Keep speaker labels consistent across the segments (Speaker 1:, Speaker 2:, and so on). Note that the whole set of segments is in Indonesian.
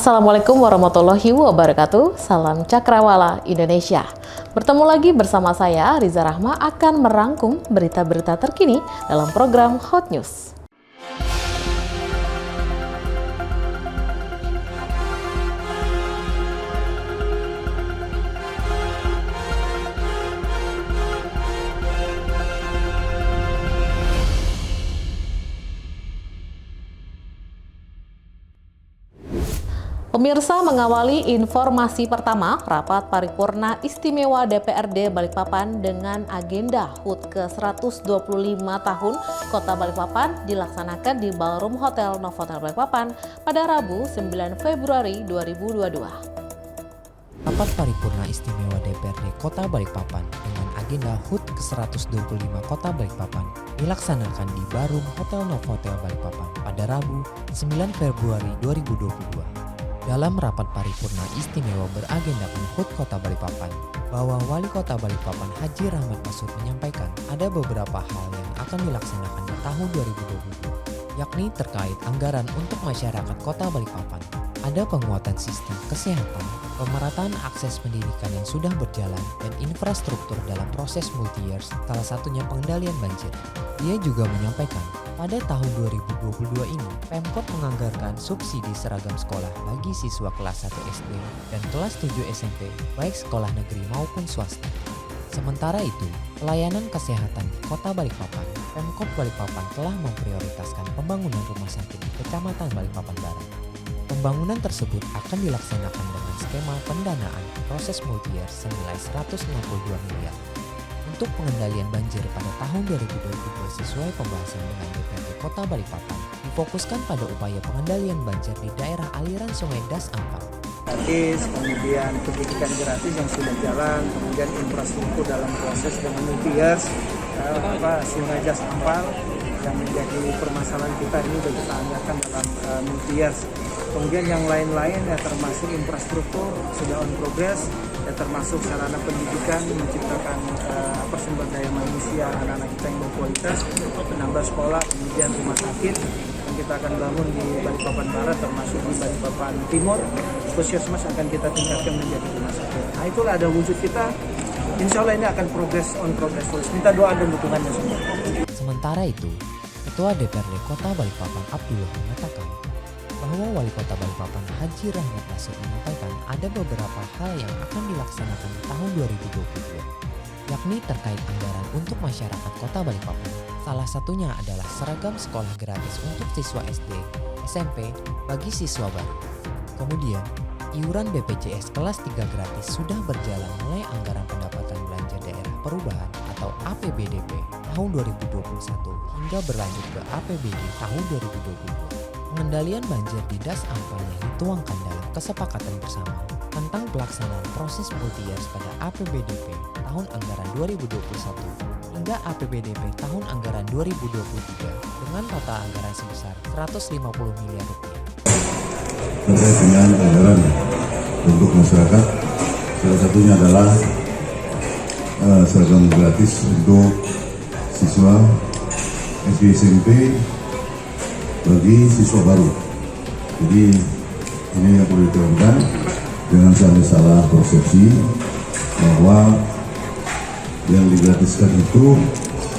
Speaker 1: Assalamualaikum warahmatullahi wabarakatuh. Salam Cakrawala Indonesia. Bertemu lagi bersama saya, Riza Rahma, akan merangkum berita-berita terkini dalam program Hot News. Pemirsa, mengawali informasi pertama, rapat paripurna istimewa DPRD Balikpapan dengan agenda HUT ke-125 tahun Kota Balikpapan dilaksanakan di Ballroom Hotel Novotel Balikpapan pada Rabu 9 Februari 2022.
Speaker 2: Rapat paripurna istimewa DPRD Kota Balikpapan dengan agenda HUT ke-125 Kota Balikpapan dilaksanakan di Ballroom Hotel Novotel Balikpapan pada Rabu 9 Februari 2022. Dalam rapat paripurna istimewa beragendakan HUT Kota Balikpapan, bahwa Wali Kota Balikpapan Haji Rahmat Masud menyampaikan ada beberapa hal yang akan dilaksanakan di tahun 2022, yakni terkait anggaran untuk masyarakat Kota Balikpapan. Ada penguatan sistem kesehatan, pemerataan akses pendidikan yang sudah berjalan, dan infrastruktur dalam proses multi-years, salah satunya pengendalian banjir. Dia juga menyampaikan, pada tahun 2022 ini, Pemkot menganggarkan subsidi seragam sekolah bagi siswa kelas 1 SD dan kelas 7 SMP, baik sekolah negeri maupun swasta. Sementara itu, pelayanan kesehatan di Kota Balikpapan, Pemkot Balikpapan telah memprioritaskan pembangunan rumah sakit di Kecamatan Balikpapan Barat. Pembangunan tersebut akan dilaksanakan dengan skema pendanaan proses multi-year senilai 162 miliar. Untuk pengendalian banjir pada tahun 2022 sesuai pembahasan dengan DPRD Kota Balikpapan, difokuskan pada upaya pengendalian banjir di daerah aliran Sungai Das Ampar.
Speaker 3: Kemudian pendidikan gratis yang sudah jalan, kemudian infrastruktur dalam proses dengan multi-years, Sungai Das Ampar yang menjadi permasalahan kita ini sudah kita anggarkan dalam multi-years. Kemudian yang lain-lain ya termasuk infrastruktur sudah on progress, ya termasuk sarana pendidikan, menciptakan sumber daya manusia anak-anak kita yang berkualitas, menambah sekolah, kemudian rumah sakit yang kita akan bangun di Balikpapan Barat termasuk di Balikpapan Timur. Puskesmas akan kita tingkatkan menjadi rumah sakit. Nah itulah ada wujud kita. Insya Allah ini akan progress on progress terus. Minta doa dan dukungannya semua.
Speaker 2: Sementara itu, Ketua DPRD Kota Balikpapan Abdullah mengatakan bahwa Wali Kota Balikpapan Haji Rahmat Masud menyampaikan ada beberapa hal yang akan dilaksanakan di tahun 2022, yakni terkait anggaran untuk masyarakat Kota Balikpapan. Salah satunya adalah seragam sekolah gratis untuk siswa SD, SMP bagi siswa baru. Kemudian, iuran BPJS kelas 3 gratis sudah berjalan mulai anggaran pendapatan belanja daerah perubahan atau APBDP tahun 2021 hingga berlanjut ke APBD tahun 2022. Pengendalian banjir di Das Ampar yang dituangkan dalam kesepakatan bersama tentang pelaksanaan proses multi-years pada APBDP tahun anggaran 2021 hingga APBDP tahun anggaran 2023 dengan total anggaran sebesar 150 miliar rupiah.
Speaker 4: Terkait dengan anggaran untuk masyarakat, salah satunya adalah seragam gratis untuk siswa SD SMP bagi siswa baru. Jadi ini yang perlu ditekankan, jangan sampai salah persepsi bahwa yang digratiskan itu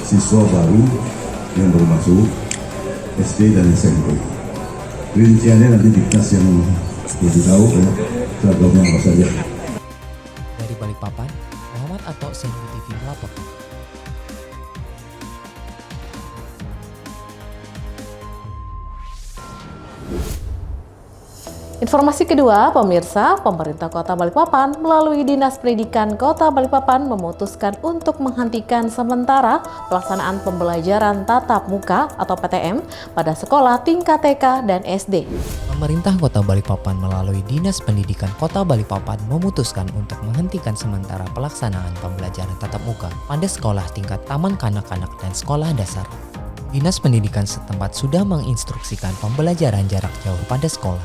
Speaker 4: siswa baru yang baru masuk SD dan SMP. Rinciannya nanti di Dinas yang lebih tahu ya, seragamnya apa saja.
Speaker 2: Dari Balikpapan, Muhammad Atok, Sendu TV melaporkan.
Speaker 1: Informasi kedua, pemirsa, pemerintah Kota Balikpapan melalui Dinas Pendidikan Kota Balikpapan memutuskan untuk menghentikan sementara pelaksanaan pembelajaran tatap muka atau PTM pada sekolah tingkat TK dan SD.
Speaker 2: Pemerintah Kota Balikpapan melalui Dinas Pendidikan Kota Balikpapan memutuskan untuk menghentikan sementara pelaksanaan pembelajaran tatap muka pada sekolah tingkat taman kanak-kanak dan sekolah dasar. Dinas Pendidikan setempat sudah menginstruksikan pembelajaran jarak jauh pada sekolah.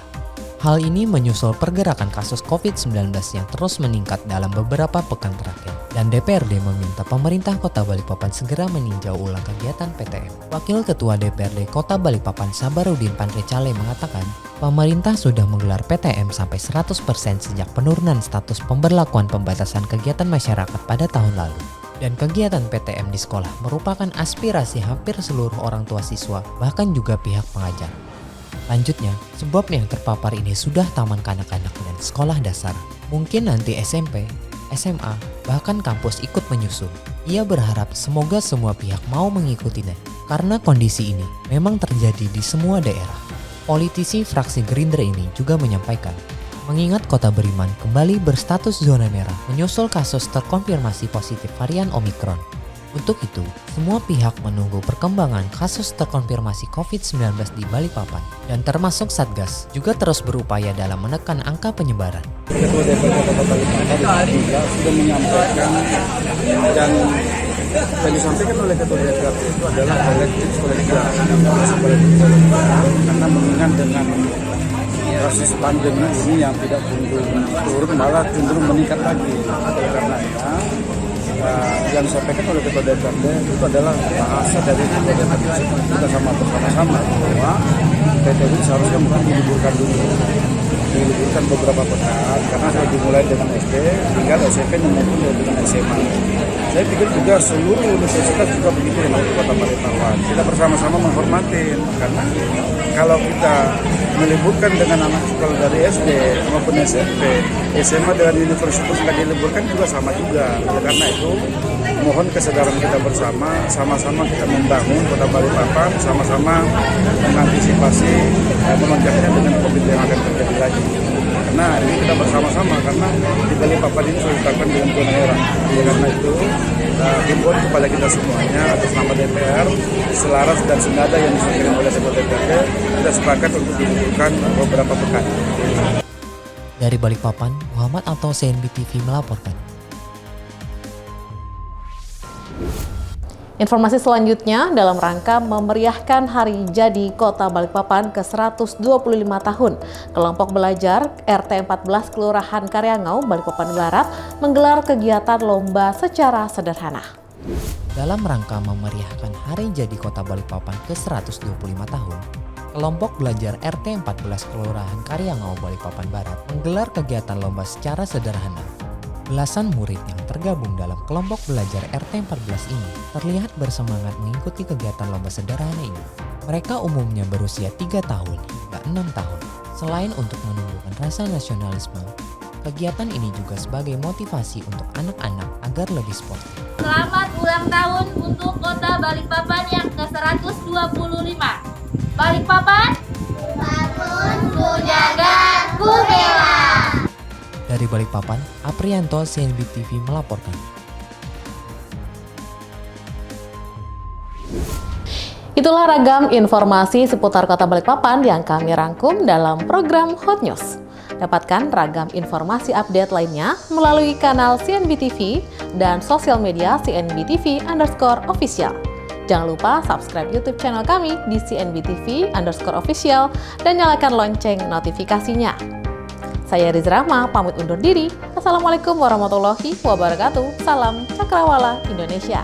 Speaker 2: Hal ini menyusul pergerakan kasus COVID-19 yang terus meningkat dalam beberapa pekan terakhir, dan DPRD meminta pemerintah Kota Balikpapan segera meninjau ulang kegiatan PTM. Wakil Ketua DPRD Kota Balikpapan Sabarudin Pandrecale mengatakan, Pemerintah sudah menggelar PTM sampai 100% sejak penurunan status pemberlakuan pembatasan kegiatan masyarakat pada tahun lalu. Dan kegiatan PTM di sekolah merupakan aspirasi hampir seluruh orang tua siswa, bahkan juga pihak pengajar. Lanjutnya, sebab yang terpapar ini sudah taman kanak-kanak dan sekolah dasar. Mungkin nanti SMP, SMA, bahkan kampus ikut menyusul. Ia berharap semoga semua pihak mau mengikutinya, karena kondisi ini memang terjadi di semua daerah. Politisi fraksi Gerindra ini juga menyampaikan, mengingat Kota Beriman kembali berstatus zona merah menyusul kasus terkonfirmasi positif varian Omikron. Untuk itu, semua pihak menunggu perkembangan kasus terkonfirmasi COVID-19 di Balikpapan, dan termasuk Satgas juga terus berupaya dalam menekan angka penyebaran.
Speaker 3: Ketua DPRD Kota Balikpapan juga sudah menyampaikan dan disampaikan oleh Ketua DPRD itu adalah kolektif karena mengingat dengan kasus pandemi ini yang tidak turun malah cenderung meningkat lagi. Karenanya yang disampaikan oleh Ketua DPRD itu adalah bahasa dari Ketua DPRD kita bersama-sama bahwa PTU seharusnya mungkin diliburkan beberapa pekan karena sudah dimulai dengan SD, tinggal SMP maupun dengan SMA. Saya pikir juga seluruh universitas juga begitu yang di Kota Balikpapan. Kita bersama-sama menghormati karena kalau kita meliburkan dengan anak sekolah dari SD maupun SMP, SMA dengan universitas nggak diliburkan juga sama juga. Karena itu mohon kesadaran kita bersama, sama-sama kita membangun Kota Balikpapan, sama-sama mengantisipasi melonjaknya dengan COVID yang akan terjadi lagi. Karena ini kita bersama-sama karena di Balikpapan ini sudah ditetapkan dengan zona merah. Karena itu himbauan kepada kita semuanya atas nama DPR selaras dan senada yang disampaikan oleh Ketua DPRD, kita sepakat untuk diliburkan beberapa pekan.
Speaker 2: Dari Balikpapan, Muhammad atau CNB TV melaporkan.
Speaker 1: Informasi selanjutnya dalam rangka memeriahkan Hari Jadi Kota Balikpapan ke-125 tahun, kelompok belajar RT 14 Kelurahan Karyangau, Balikpapan Barat menggelar kegiatan lomba secara sederhana.
Speaker 2: Dalam rangka memeriahkan Hari Jadi Kota Balikpapan ke-125 tahun, kelompok belajar RT 14 Kelurahan Karyangau, Balikpapan Barat menggelar kegiatan lomba secara sederhana. Belasan murid yang tergabung dalam kelompok belajar RT 14 ini terlihat bersemangat mengikuti kegiatan lomba sederhana ini. Mereka umumnya berusia 3 tahun hingga 6 tahun. Selain untuk menumbuhkan rasa nasionalisme, kegiatan ini juga sebagai motivasi untuk anak-anak agar lebih sportif.
Speaker 5: Selamat ulang tahun untuk Kota Balikpapan yang ke-125. Balikpapan, bangun, ku jaga, ku bela.
Speaker 2: Dari Balikpapan, Aprianto, CNB TV melaporkan.
Speaker 1: Itulah ragam informasi seputar Kota Balikpapan yang kami rangkum dalam program Hot News. Dapatkan ragam informasi update lainnya melalui kanal CNB TV dan sosial media CNB TV_official. Jangan lupa subscribe YouTube channel kami di CNB TV_official dan nyalakan lonceng notifikasinya. Saya Riz Rahma pamit undur diri. Assalamualaikum warahmatullahi wabarakatuh. Salam Cakrawala Indonesia.